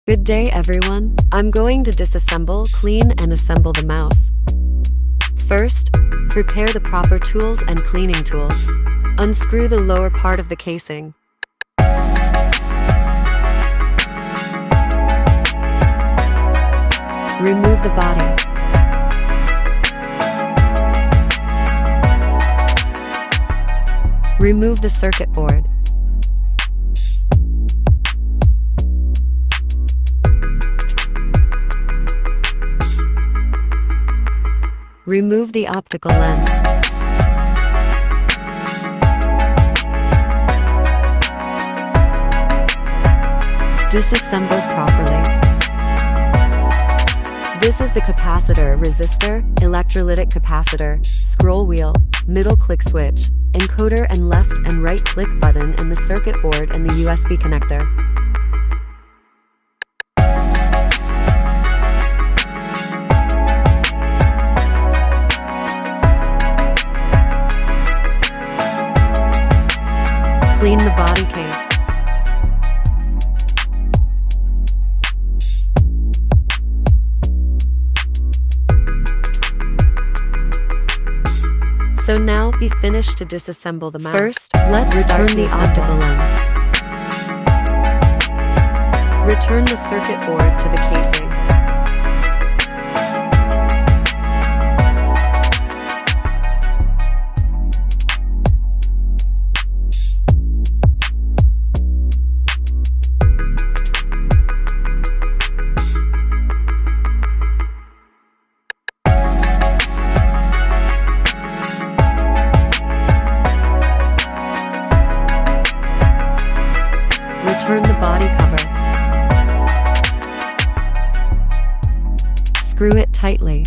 Good day everyone, I'm going to disassemble, clean and assemble the mouse. First, prepare the proper tools and cleaning tools. Unscrew the lower part of the casing. Remove the body. Remove the circuit board. Remove the optical lens. Disassemble properly. This is the capacitor, resistor, electrolytic capacitor, scroll wheel, middle click switch, encoder and left and right click button and the circuit board and the USB connector. Clean the body case. So now be finished to disassemble the mouse. First, let's return the optical lens. Return the circuit board to the casing. Return the body cover. Screw it tightly.